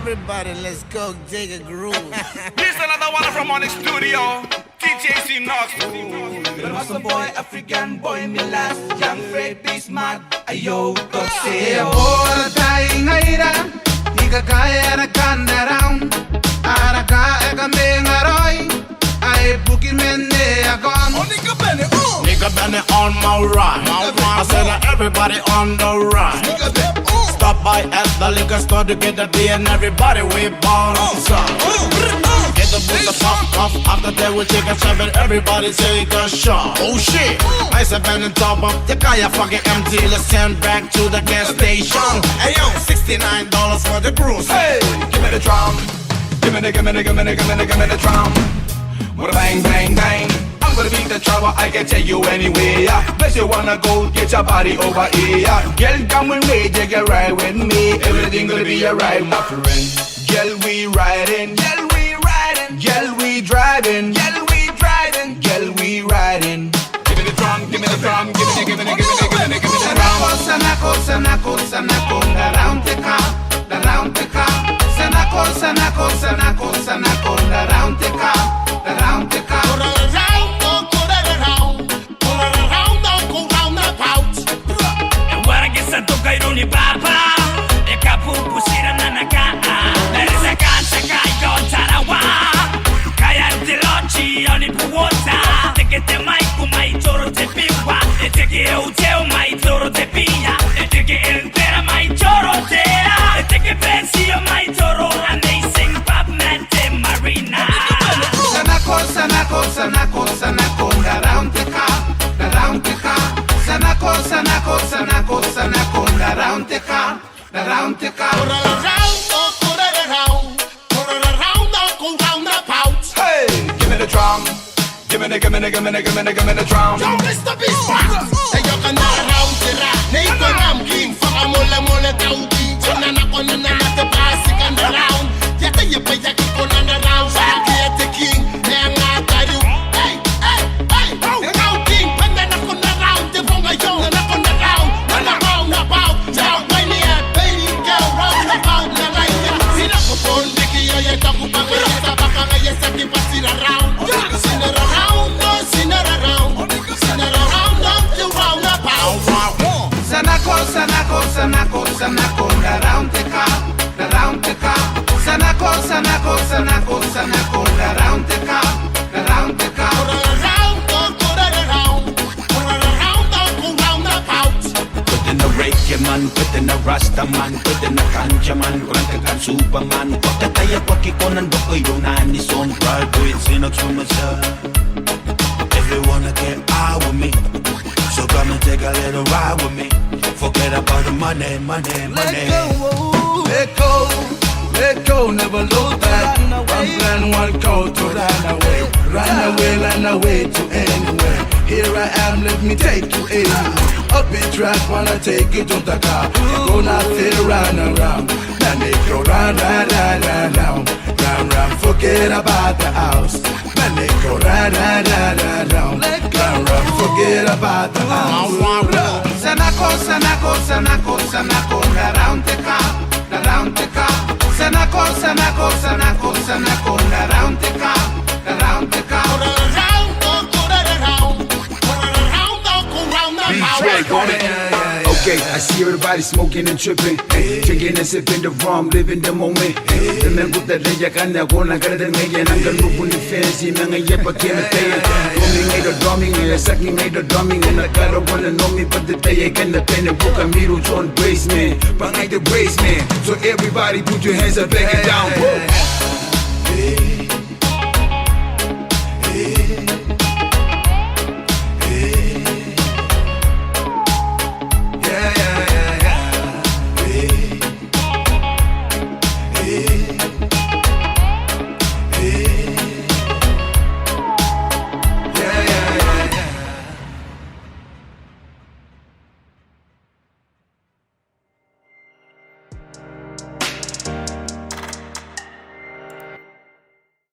Everybody, let's go dig a groove. Here's another one from Onyx Studio. TJC Knox. But was a boy, African boy, me last young Fred be smart. Ayo, go say, oh, dying, Nigga, I can around. Araka, I can bang around. I book him in there, gone. Oh, nigga, Benny, oh. Nigga Benny on my ride. I said everybody on the ride. Nigga, Benny, oh. Stop by at the liquor store to get the beer and everybody we ball outside. Get the booster pop off after that we take a shot and everybody take a shot. Oh shit! I said Benny top up, the guy are fucking empty. Let's send back to the gas station. Hey yo, $69 for the cruise. Hey, give me the drum. Give me the drum. With a bang, bang, bang. I'm gonna beat the trouble, I can take you anywhere. Bless you wanna go, get your body over here. Girl, come with me, take a ride with me. Everything gonna be alright, my friend. Girl, we riding. Girl, we riding. Girl, we driving. Girl, we driving. Girl, we riding. Give me the drum, give me the drum, give me the drum. Sanako, around the car, around the car. Sanako, around the car, around the car. Kairuni baba, e kapupu sira nanaka. Erisa kansa kai tarawa. Kaya utilochi oni puota. Teke te maiku mai toro te piwa. E teke uteo mai toro te pia. E teke entera mai toro tea. E teke pensio mai toro amazing Batman te Marina. Sanako, around the car, around the car. Sanako, around the car, around the car. Go round the pouch. Hey, give me the drum. Give me the drum. Yo, Mr. Beastmax. Say you can around the rap. Nate Ram King for a mole county. Chana te basic and around. Yata you pay a kick on around. Say the king. Nanga Karu. Hey. Now king. When they're not around, they're from a young and not around. And around about. Now when you have baby girl round about. Nalaya. See the phone, Vicky, you talk about it. Yes, I keep passing around. Seen it around, no, seen it around. Seen it around, not you round the pound. Sanako, around the car, around the car. Sanako, around the car, around the car. Go round the pouch. Put in a reggae man, put in a rasta man, put in a ganja man, rankakan superman. Pagkataya pakikonan ba kayo nani son graduate sinagsumasya. Everyone get out with me, so come and take a little ride with me. Forget about the money. Let go, never look back. One plan, one call to run away to anywhere. Here I am, let me take you in. Up in track, wanna take you to the car. Gonna still run around. Then they go round. Forget about the house. Then they go round. Forget about the house. Sanako, around the car, around the car. Sanako, around the car, around the car. Go round the pouch. Okay, I see everybody smoking and tripping, drinking and sipping the rum, living the moment. Remember that they can't go na kada meya nang grupo ni fancy mga yepa kinataya. Drumming, sucking the drumming, and I gotta wanna know me, but the day I can pen and book a mirror on basement, bang the basement. So everybody put your hands up, back it down.